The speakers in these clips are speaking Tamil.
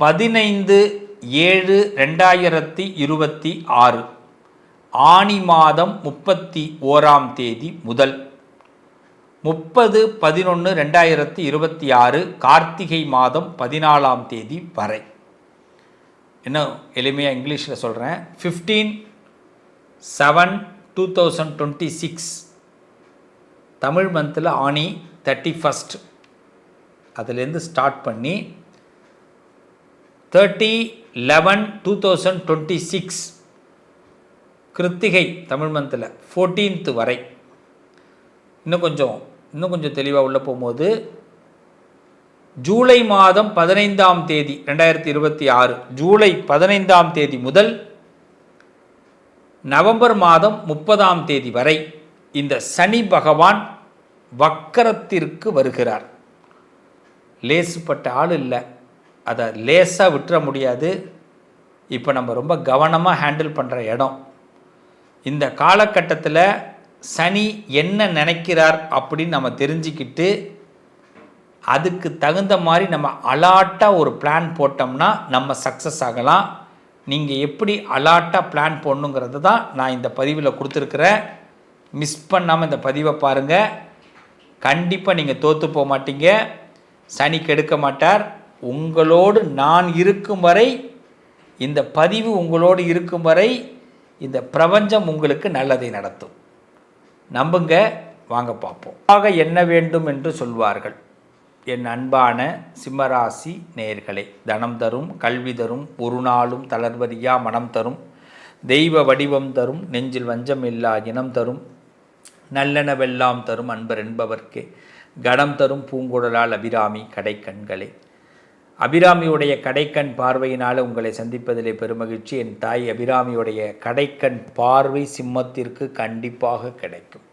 15/7/2026 ஆனி மாதம் 31ஆம் தேதி முதல் 30/11/2026 கார்த்திகை மாதம் 14ஆம் தேதி வரை. இன்னும் எளிமையாக இங்கிலீஷில் சொல்கிறேன். 15/7/2026 தமிழ் மந்தில் ஆனி 31 அதுலேருந்து ஸ்டார்ட் பண்ணி 30/11/2026 கிருத்திகை தமிழ் மந்தில் 14th வரை. இன்னும் கொஞ்சம் தெளிவாக உள்ள போகும்போது ஜூலை மாதம் 15ஆம் தேதி 2026 ஜூலை 15ஆம் தேதி முதல் நவம்பர் மாதம் 30ஆம் தேதி வரை இந்த சனி பகவான் வக்கரத்திற்கு வருகிறார். லேசுப்பட்ட ஆள் இல்லை, அதை லேசாக விட்டுற முடியாது. இப்போ நம்ம ரொம்ப கவனமாக ஹேண்டில் பண்ணுற இடம். இந்த காலகட்டத்தில் சனி என்ன நினைக்கிறார் அப்படின்னு நம்ம தெரிஞ்சுக்கிட்டு அதுக்கு தகுந்த மாதிரி நம்ம அலாட்டாக ஒரு பிளான் போட்டோம்னா நம்ம சக்ஸஸ் ஆகலாம். நீங்கள் எப்படி அலாட்டாக பிளான் போடணுங்கிறது தான் நான் இந்த பதிவில் கொடுத்துருக்குறேன். மிஸ் பண்ணாமல் இந்த பதிவை பாருங்கள். கண்டிப்பாக நீங்கள் தோற்று போக மாட்டீங்க. சனி கெடுக்க மாட்டார். உங்களோடு நான் இருக்கும் வரை, இந்த பதிவு உங்களோடு இருக்கும் வரை இந்த பிரபஞ்சம் உங்களுக்கு நல்லதை நடத்தும். நம்புங்க. வாங்க பார்ப்போம். ஆக என்ன வேண்டும் என்று சொல்வார்கள். என் அன்பான சிம்மராசி நேயர்களே, தனம் தரும், கல்வி தரும், ஒரு நாளும் தளர்வறியா மனம் தரும், தெய்வ வடிவம் தரும், நெஞ்சில் வஞ்சம் இல்லா இனம் தரும், நல்லெனவெல்லாம் தரும் அன்பர் என்பவர்க்கே கடம் தரும் பூங்குழலால் அபிராமி கடைக்கண்களே. அபிராமியுடைய கடைக்கண் பார்வையினால் உங்களை சந்திப்பதிலே பெருமகிழ்ச்சி. என் தாய் அபிராமியுடைய கடைக்கண் பார்வை சிம்மத்திற்கு கண்டிப்பாக கிடைக்கும்.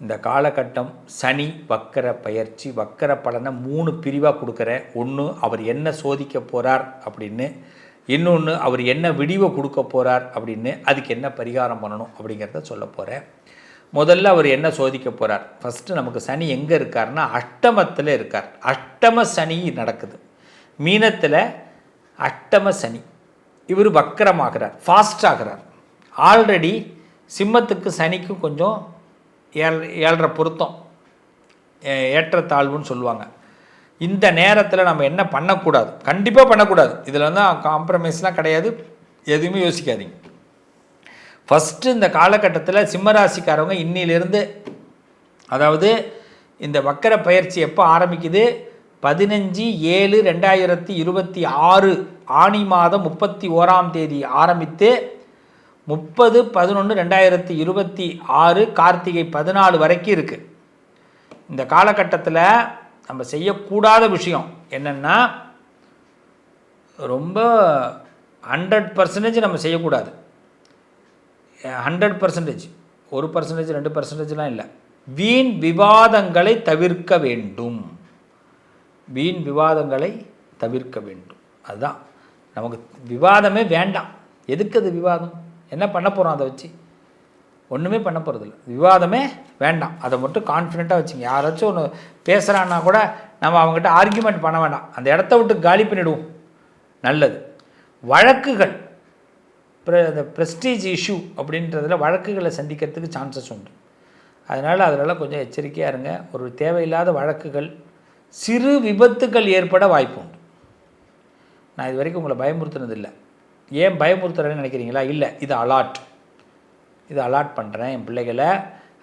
இந்த காலகட்டம் சனி வக்கர பயிற்சி. வக்கர பலனை 3 பிரிவாக கொடுக்குறேன். ஒன்று, அவர் என்ன சோதிக்க போகிறார் அப்படின்னு. இன்னொன்று, அவர் என்ன விடிவை கொடுக்க போகிறார் அப்படின்னு. அதுக்கு என்ன பரிகாரம் பண்ணணும் அப்படிங்கிறத சொல்ல போகிறேன். முதல்ல அவர் என்ன சோதிக்க போகிறார். ஃபஸ்ட்டு நமக்கு சனி எங்கே இருக்கார்னா அஷ்டமத்தில் இருக்கார். அஷ்டம சனி நடக்குது. மீனத்தில் அஷ்டம சனி. இவர் வக்கரமாகிறார், ஃபாஸ்ட் ஆகிறார். ஆல்ரெடி சிம்மத்துக்கு சனிக்கும் கொஞ்சம் ஏழரை பொருத்தம், ஏற்றத்தாழ்வுன்னு சொல்லுவாங்க. இந்த நேரத்தில் நம்ம என்ன பண்ணக்கூடாது, கண்டிப்பாக பண்ணக்கூடாது. இதில் வந்து காம்ப்ரமைஸ்லாம் கிடையாது, எதுவுமே யோசிக்காதீங்க. ஃபஸ்ட்டு இந்த காலகட்டத்தில் சிம்மராசிக்காரவங்க இன்னிலிருந்து, அதாவது இந்த வக்கர பயிற்சி எப்போ ஆரம்பிக்குது, 15/7/2026 ஆனி மாதம் 31ஆம் தேதி ஆரம்பித்து 30/11/2026 கார்த்திகை 14 வரைக்கும் இருக்குது. இந்த காலகட்டத்தில் நம்ம செய்யக்கூடாத விஷயம் என்னென்னா, ரொம்ப 100% நம்ம செய்யக்கூடாது. 100%, 1%, 2%லாம் இல்லை. வீண் விவாதங்களை தவிர்க்க வேண்டும். வீண் விவாதங்களை தவிர்க்க வேண்டும். அதுதான் நமக்கு. விவாதமே வேண்டாம். எதுக்கு அது விவாதம்? என்ன பண்ண போகிறோம் அதை வச்சு? ஒன்றுமே பண்ண போகிறதில்ல. விவாதமே வேண்டாம். அதை மட்டும் கான்ஃபிடெண்ட்டாக வச்சுங்க. யாராச்சும் ஒன்று பேசுகிறான்னா கூட நம்ம அவங்ககிட்ட ஆர்கியூமெண்ட் பண்ண வேண்டாம். அந்த இடத்த விட்டு காலி பண்ணிவிடுவோம். நல்லது. வழக்குகள், இந்த ப்ரெஸ்டீஜ் இஷ்யூ அப்படின்றதில் வழக்குகளை சந்திக்கிறதுக்கு சான்சஸ் உண்டு. அதனால் அதிலெல்லாம் கொஞ்சம் எச்சரிக்கையாக இருங்க. ஒரு தேவையில்லாத வழக்குகள், சிறு விபத்துக்கள் ஏற்பட வாய்ப்பு உண்டு. நான் இது வரைக்கும் உங்களை பயமுறுத்துனதில்லை. ஏன் பயமுறுத்துறேன்னு நினைக்கிறீங்களா? இல்லை, இது அலாட் பண்ணுறேன் என் பிள்ளைகளை.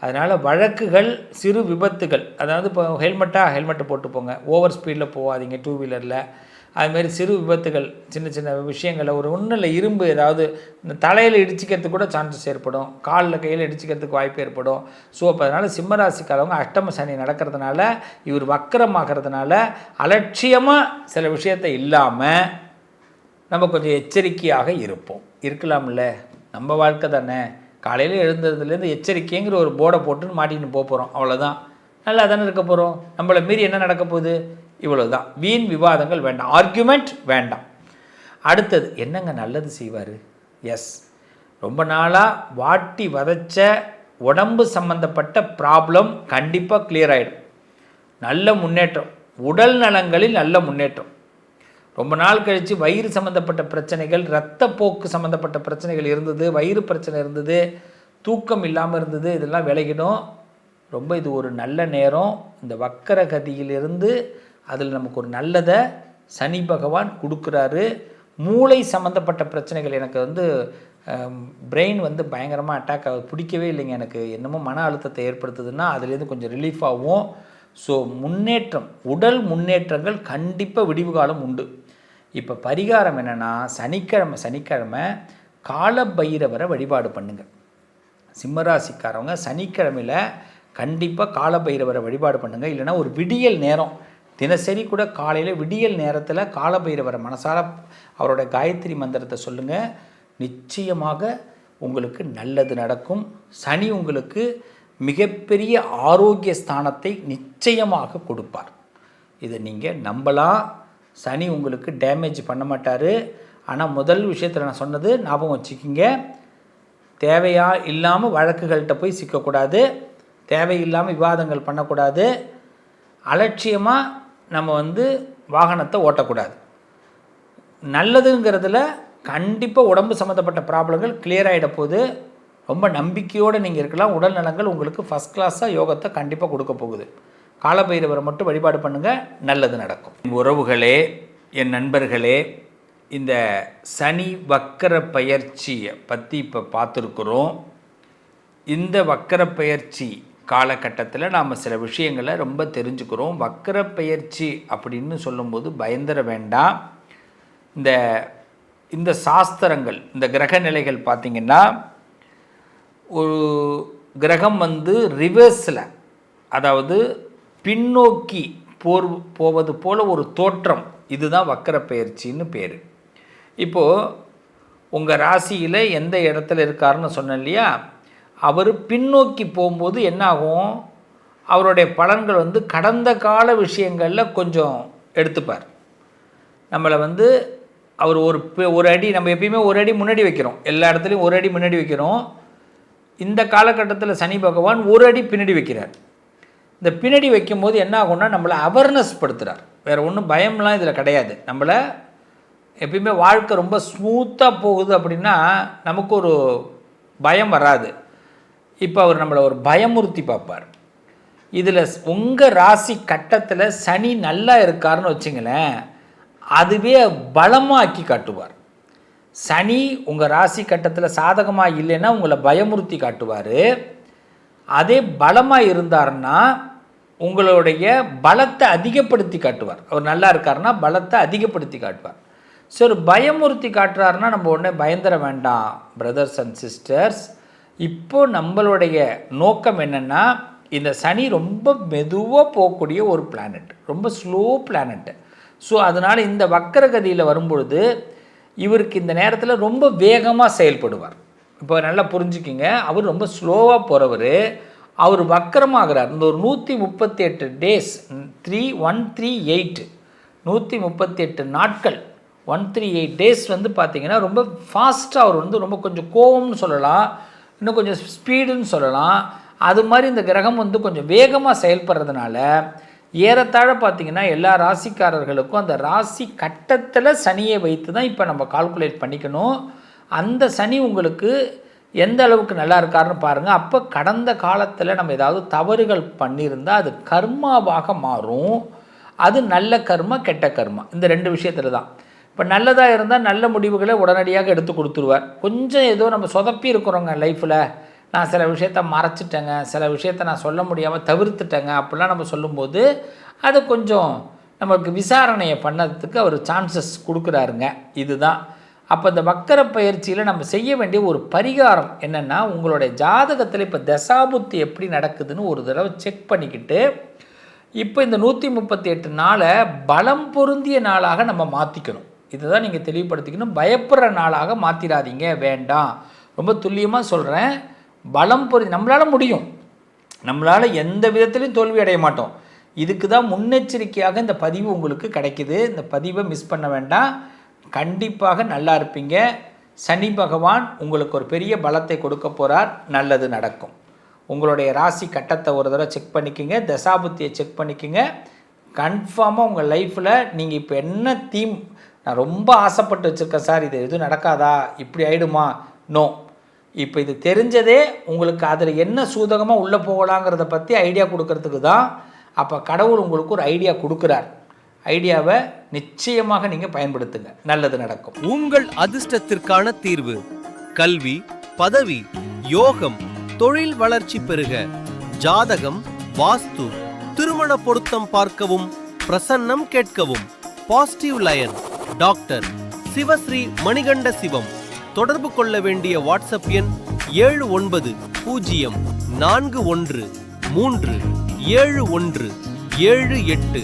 அதனால் வழக்குகள், சிறு விபத்துகள், அதாவது இப்போ ஹெல்மெட்டை போட்டு போங்க, ஓவர் ஸ்பீடில் போகாதீங்க டூ வீலரில். அதுமாரி சிறு விபத்துகள், சின்ன சின்ன விஷயங்களை, ஒன்றும் இல்லை, இரும்பு ஏதாவது இந்த தலையில் இடிச்சிக்கிறதுக்கு கூட சான்சஸ் ஏற்படும், காலில் கையில் இடிச்சிக்கிறதுக்கு வாய்ப்பு ஏற்படும். ஸோ அப்போ அதனால் சிம்மராசிக்காரவங்க அஷ்டம சனி நடக்கிறதுனால, இவர் வக்கரமாகிறதுனால அலட்சியமாக சில விஷயத்தை இல்லாமல் நம்ம கொஞ்சம் எச்சரிக்கையாக இருக்கலாம்ல. நம்ம வாழ்க்கை தானே. காலையில் எழுந்ததுலேருந்து எச்சரிக்கைங்கிற ஒரு போர்டை போட்டுன்னு மாட்டின்னு போகிறோம், அவ்வளோதான். நல்லா தானே இருக்க போகிறோம். நம்மளை மீறி என்ன நடக்க போகுது? இவ்வளவு தான். வீண் விவாதங்கள் வேண்டாம், ஆர்கியூமெண்ட் வேண்டாம். அடுத்தது என்னங்க நல்லது செய்வார்? எஸ், ரொம்ப நாளாக வாட்டி வதச்ச உடம்பு சம்பந்தப்பட்ட ப்ராப்ளம் கண்டிப்பாக கிளியர் ஆகிடும். நல்ல முன்னேற்றம், உடல் நலங்களில் நல்ல முன்னேற்றம். ரொம்ப நாள் கழித்து வயிறு சம்மந்தப்பட்ட பிரச்சனைகள், இரத்தப்போக்கு சம்மந்தப்பட்ட பிரச்சனைகள் இருந்தது, வயிறு பிரச்சனை இருந்தது, தூக்கம் இல்லாமல் இருந்தது, இதெல்லாம் விலகிடும். ரொம்ப இது ஒரு நல்ல நேரம். இந்த வக்கர கதியிலிருந்து அதில் நமக்கு ஒரு நல்லதை சனி பகவான் கொடுக்குறாரு. மூளை சம்மந்தப்பட்ட பிரச்சனைகள், எனக்கு பிரெயின் பயங்கரமாக அட்டாக் ஆகுது, பிடிக்கவே இல்லைங்க, எனக்கு என்னமோ மன அழுத்தத்தை ஏற்படுத்துதுன்னா அதுலேருந்து கொஞ்சம் ரிலீஃப் ஆகும். ஸோ முன்னேற்றம், உடல் முன்னேற்றங்கள் கண்டிப்பாக விடிவு காலம் உண்டு. இப்போ பரிகாரம் என்னென்னா, சனிக்கிழமை கால பைரவரை வழிபாடு பண்ணுங்கள். சிம்மராசிக்காரவங்க சனிக்கிழமையில் கண்டிப்பாக கால பைரவரை வழிபாடு பண்ணுங்கள். இல்லைனா ஒரு விடியல் நேரம், தினசரி கூட காலையில் விடியல் நேரத்தில் கால பைரவரை மனசார அவரோட காயத்ரி மந்திரத்தை சொல்லுங்கள். நிச்சயமாக உங்களுக்கு நல்லது நடக்கும். சனி உங்களுக்கு மிகப்பெரிய ஆரோக்கிய ஸ்தானத்தை நிச்சயமாக கொடுப்பார். இதை நீங்கள் நம்பலாம். சனி உங்களுக்கு டேமேஜ் பண்ண மாட்டார். ஆனால் முதல் விஷயத்தில் நான் சொன்னது ஞாபகம் வச்சுக்கிங்க, தேவையாக இல்லாமல் வழக்குகள்கிட்ட போய் சிக்கக்கூடாது, தேவையில்லாமல் விவாதங்கள் பண்ணக்கூடாது, அலட்சியமாக நம்ம வாகனத்தை ஓட்டக்கூடாது. நல்லதுங்கிறதுல கண்டிப்பாக உடம்பு சம்மந்தப்பட்ட ப்ராப்ளங்கள் கிளியர் ஆகிட போகுது. ரொம்ப நம்பிக்கையோடு நீங்கள் இருக்கலாம். உடல் நலங்கள் உங்களுக்கு ஃபஸ்ட் கிளாஸாக யோகத்தை கண்டிப்பாக கொடுக்க போகுது. காலபைரவரை மட்டும் வழிபாடு பண்ணுங்கள், நல்லது நடக்கும். உறவுகளே, என் நண்பர்களே, இந்த சனி வக்கர பயிற்சியை பற்றி இப்போ பார்த்துருக்குறோம். இந்த வக்கர பயிற்சி காலகட்டத்தில் நாம் சில விஷயங்களை ரொம்ப தெரிஞ்சுக்கிறோம். வக்கர பயிற்சி அப்படின்னு சொல்லும்போது பயந்துட வேண்டாம். இந்த சாஸ்திரங்கள், இந்த கிரக நிலைகள் பார்த்திங்கன்னா, ஒரு கிரகம் ரிவர்ஸில், அதாவது பின்னோக்கி போவது போல் ஒரு தோற்றம், இதுதான் வக்கர பயிற்சின்னு பேர். இப்போது உங்கள் ராசியில் எந்த இடத்துல இருக்காருன்னு சொன்னேன் இல்லையா, அவர் பின்னோக்கி போகும்போது என்னாகும், அவருடைய பலன்கள் கடந்த கால விஷயங்களில் கொஞ்சம் எடுத்துப்பார். நம்மளை அவர் ஒரு அடி, நம்ம எப்பயுமே ஒரு அடி முன்னாடி வைக்கிறோம், எல்லா இடத்துலையும் ஒரு அடி முன்னாடி வைக்கிறோம். இந்த காலகட்டத்தில் சனி பகவான் ஒரு அடி பின்னாடி வைக்கிறார். இந்த பின்னாடி வைக்கும்போது என்ன ஆகும்னா, நம்மளை அவேர்னஸ் படுத்துகிறார். வேறு ஒன்றும் பயம்லாம் இதில் கிடையாது. நம்மளை எப்பயுமே வாழ்க்கை ரொம்ப ஸ்மூத்தாக போகுது அப்படின்னா நமக்கு ஒரு பயம் வராது. இப்போ அவர் நம்மளை ஒரு பயமுறுத்தி பார்ப்பார். இதில் உங்கள் ராசி கட்டத்தில் சனி நல்லா இருக்காருன்னு வச்சுங்களேன், அதுவே பலமாக்கி காட்டுவார். சனி உங்கள் ராசி கட்டத்தில் சாதகமாக இல்லைன்னா உங்களை பயமுறுத்தி காட்டுவார். அதே பலமாக இருந்தார்னா உங்களுடைய பலத்தை அதிகப்படுத்தி காட்டுவார். அவர் நல்லா இருக்காருன்னா பலத்தை அதிகப்படுத்தி காட்டுவார். ஸோ ஒரு பயமுறுத்தி காட்டுறாருன்னா நம்ம உடனே பயந்துட வேண்டாம் பிரதர்ஸ் அண்ட் சிஸ்டர்ஸ். இப்போ நம்மளுடைய நோக்கம் என்னென்னா, இந்த சனி ரொம்ப மெதுவாக போகக்கூடிய ஒரு பிளானட், ரொம்ப ஸ்லோ பிளானட்டு. ஸோ அதனால் இந்த வக்கரகதியில் வரும்பொழுது இவருக்கு இந்த நேரத்தில் ரொம்ப வேகமாக செயல்படுவார். இப்போ நல்லா புரிஞ்சுக்கிங்க, அவர் ரொம்ப ஸ்லோவாக போகிறவர். அவர் வக்கரமாகிறார். இந்த ஒரு 138 டேஸ், 138 138 நாட்கள், 138 டேஸ் பார்த்திங்கன்னா ரொம்ப ஃபாஸ்ட்டாக அவர் ரொம்ப கொஞ்சம் கோவம்னு சொல்லலாம், இன்னும் கொஞ்சம் ஸ்பீடுன்னு சொல்லலாம். அது மாதிரி இந்த கிரகம் கொஞ்சம் வேகமாக செயல்படுறதுனால ஏறத்தாழ பார்த்திங்கன்னா எல்லா ராசிக்காரர்களுக்கும் அந்த ராசி கட்டத்தில் சனியை வைத்து தான் இப்போ நம்ம கால்குலேட் பண்ணிக்கணும். அந்த சனி உங்களுக்கு எந்த அளவுக்கு நல்லா இருக்காருன்னு பாருங்கள். அப்போ கடந்த காலத்தில் நம்ம ஏதாவது தவறுகள் பண்ணியிருந்தால் அது கர்மாவாக மாறும். அது நல்ல கர்மா, கெட்ட கர்மா, இந்த ரெண்டு விஷயத்தில் தான். இப்போ நல்லதாக இருந்தால் நல்ல முடிவுகளை உடனடியாக எடுத்து கொடுத்துருவார். கொஞ்சம் ஏதோ நம்ம சொதப்பி இருக்கிறோங்க லைஃப்பில், நான் சில விஷயத்த மறைச்சிட்டேங்க, சில விஷயத்த நான் சொல்ல முடியாமல் தவிர்த்துட்டேங்க அப்படிலாம் நம்ம சொல்லும்போது அது கொஞ்சம் நமக்கு விசாரணையை பண்ணதுக்கு அவர் சான்சஸ் கொடுக்குறாருங்க. இதுதான். அப்போ இந்த வக்கர பயிற்சியில் நம்ம செய்ய வேண்டிய ஒரு பரிகாரம் என்னென்னா, உங்களுடைய ஜாதகத்தில் இப்போ தசாபுத்தி எப்படி நடக்குதுன்னு ஒரு தடவை செக் பண்ணிக்கிட்டு, இப்போ இந்த 138 நாளை பலம் பொருந்திய நாளாக நம்ம மாற்றிக்கணும். இதுதான் நீங்கள் தெளிவுபடுத்திக்கணும். பயப்படுற நாளாக மாற்றிடாதீங்க, வேண்டாம். ரொம்ப துல்லியமாக சொல்கிறேன். பலம் நம்மளால் முடியும், நம்மளால் எந்த விதத்துலையும் தோல்வி அடைய மாட்டோம். இதுக்கு தான் முன்னெச்சரிக்கையாக இந்த பதிவு உங்களுக்கு கிடைக்குது. இந்த பதிவை மிஸ் பண்ண வேண்டாம். கண்டிப்பாக நல்லா இருப்பீங்க. சனி பகவான் உங்களுக்கு ஒரு பெரிய பலத்தை கொடுக்க போகிறார். நல்லது நடக்கும். உங்களுடைய ராசி கட்டத்தை ஒரு தடவை செக் பண்ணிக்கோங்க, தசாபுத்தியை செக் பண்ணிக்கோங்க. கன்ஃபார்மாக உங்கள் லைஃப்பில் நீங்கள் இப்போ என்ன தீம் நான் ரொம்ப ஆசைப்பட்டு வச்சுருக்கேன் சார், இது எதுவும் நடக்காதா, இப்படி ஆகிடுமா? நோ. இப்போ இது தெரிஞ்சதே உங்களுக்கு அதில் என்ன சூதகமாக உள்ளே போகலாங்கிறத பற்றி ஐடியா கொடுக்கறதுக்கு தான். அப்போ கடவுள் உங்களுக்கு ஒரு ஐடியா கொடுக்குறார். ஐடியாவை நிச்சயமாக நீங்கள் பயன்படுத்துங்க, நல்லது நடக்கும். உங்கள் அதிர்ஷ்டத்திற்கான தீர்வு: கல்வி, பதவி, யோகம், தொழில் வளர்ச்சி பெருக. ஜாதகம், வாஸ்து, திருமண பொருத்தம் பார்க்கவும், பிரசன்னம் கேட்கவும். Positive lion doctor Sivasri Manikanda Sivam. தொடர்பு கொள்ள வேண்டிய வாட்ஸ்அப் எண் 7904137178.